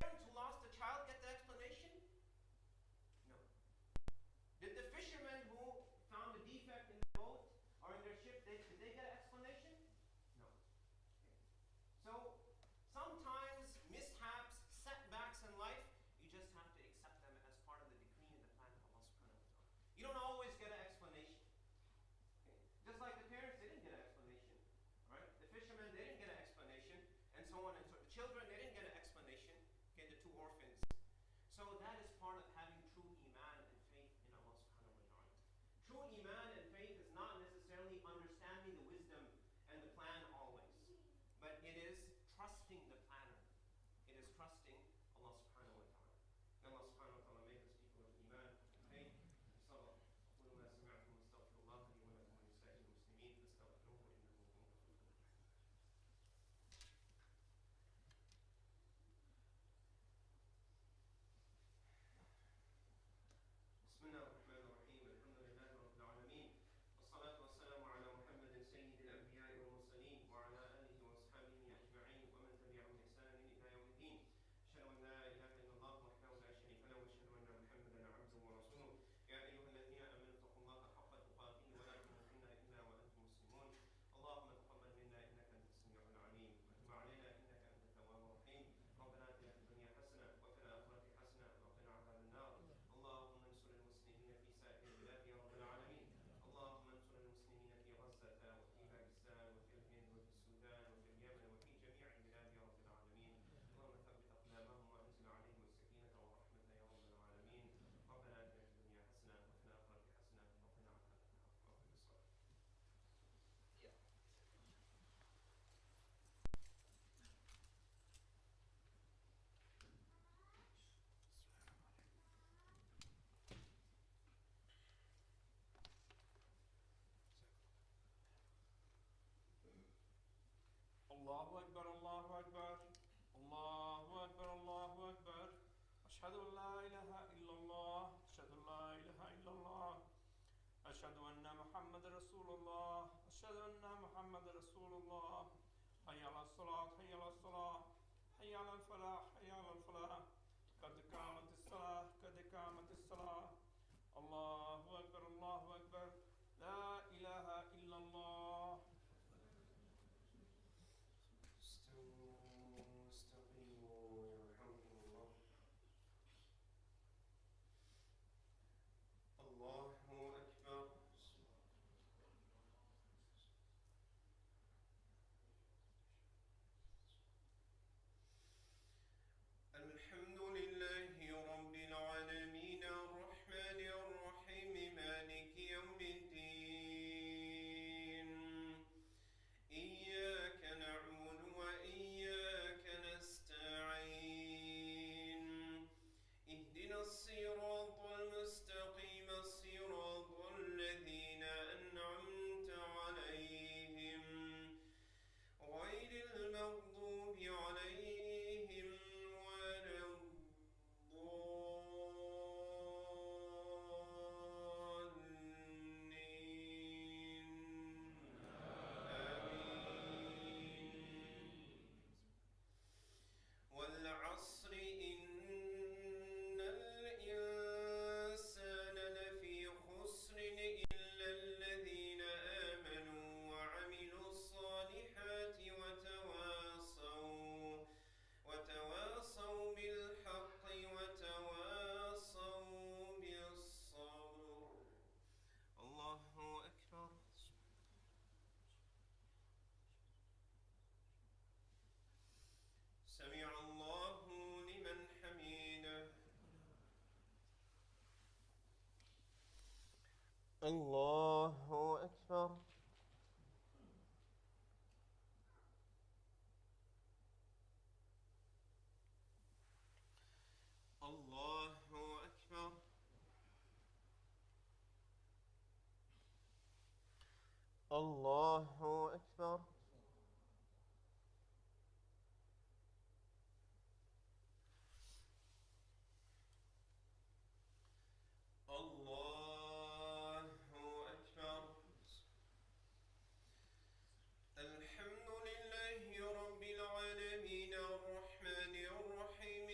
parents who lost a child get the explanation? No. Did the fishermen who found a defect in the boat or in their ship, did they get an explanation? No. Okay. So sometimes mishaps, setbacks in life, you just have to accept them as part of the decree and the plan of Allah subhanahu wa ta'ala. You don't always get an explanation. Okay. Just like the parents, they didn't get an explanation. Right? The fishermen, they didn't get an explanation, and so on and so forth. The children, they didn't get an explanation. Okay, the two orphans. So that is part of having true iman and faith in Allah subhanahu wa ta'ala. True iman and faith is not necessarily understanding the wisdom and the plan always, but it is trusting the planner. It is trusting Allah subhanahu wa ta'ala. May Allah subhanahu wa ta'ala make us people of iman and faith. Salah. أقول ما سمعتم واستغفر الله لي ولكم ولسائر المسلمين فاستغفروه إنه هو الغفور الرحيم. بسم الله الرحمن الرحيم. الحمد لله رب العالمين. والصلاة والسلام على محمد سيد الأنبياء والمرسلين وعلى آله وأصحابه أجمعين ومن تبعهم بإحسان إلى يوم الدين. أشهد أن لا إله إلا الله وحده لا شريك له وأشهد أن محمدا عبده ورسوله. يا أيها الذين آمنوا اتقوا الله حق تقاته ولا تموتن إلا وأنتم مسلمون. اللهم تقبل منا إنك أنت السميع العليم وتب علينا إنك أنت التواب الرحيم. ربنا آتنا في الدنيا حسنة وفي الآخرة حسنة وقنا عذاب النار. اللهم انصر المسلمين في سائر البلاد يا رب العالمين. اللهم انصر المسلمين في غزة وفي باكستان وفي الهند وفي السودان وفي اليمن وفي جميع البلاد يا رب العالمين. اللهم ثبت أقدامهم وأنزل عليهم السكينة والرحمة يا رب العالمين. ربنا آتنا في الدنيا حسنة وفي الآخرة حسنة وقنا عذاب النار. وأقم الصلاة. الله أكبر الله أكبر الله أكبر الله أكبر أشهد أن لا إله إلا الله أشهد أن لا إله إلا الله أشهد أن محمد رسول الله أشهد أن محمد رسول الله حي على الصلاة حي على الصلاة حي على الفلاح حي على الفلاح قد قامت الصلاة قد قامت الصلاة الله أكبر الله أكبر لا إله إلا الله. استقيموا يرحمكم الله. الله أكبر. الحمد لله رب العالمين الرحمن الرحيم مالك يوم الدين إياك نعبد وإياك نستعين اهدنا الصراط المستقيم صراط الذين أنعمت عليهم غير المغضوب عليهم ولا الضالين آمين. والعصر إن الإنسان لفي خسر إلا الذين آمنوا وعملوا الصالحات وتواصوا بالحق وتواصوا بالصبر. الله أكبر. سمع الله لمن حمده. الله أكبر. الله أكبر. الله أكبر. الله أكبر. الحمد لله رب العالمين الرحمن الرحيم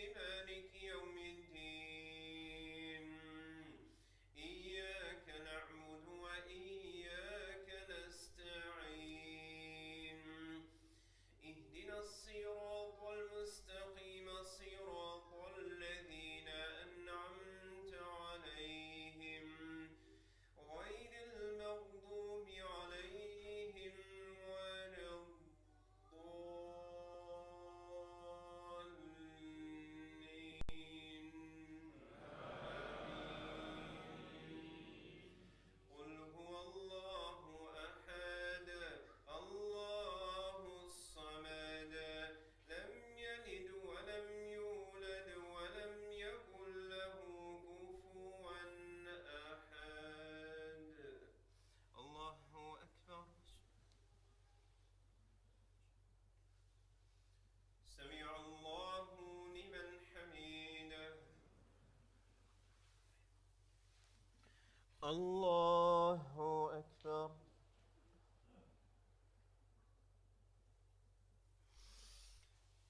الله أكبر.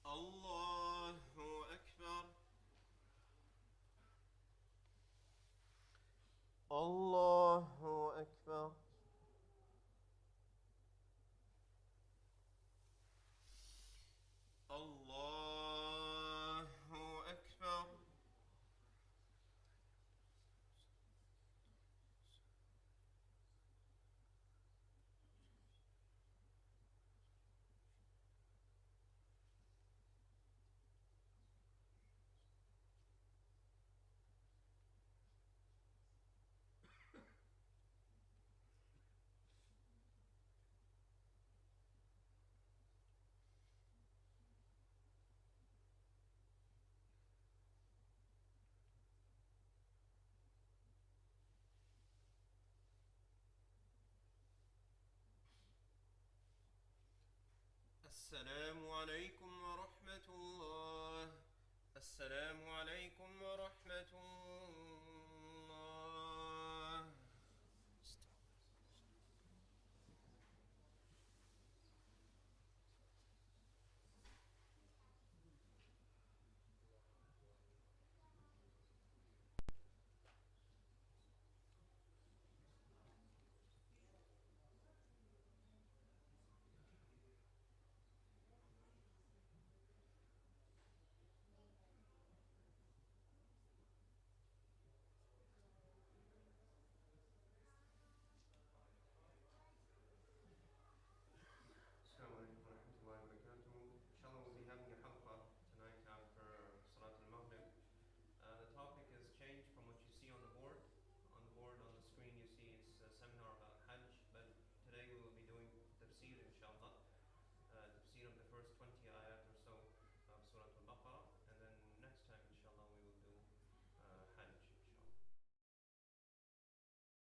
الله أكبر. الله أكبر. الله أكبر. السلام عليكم ورحمة الله. السلام عليكم ورحمة الله.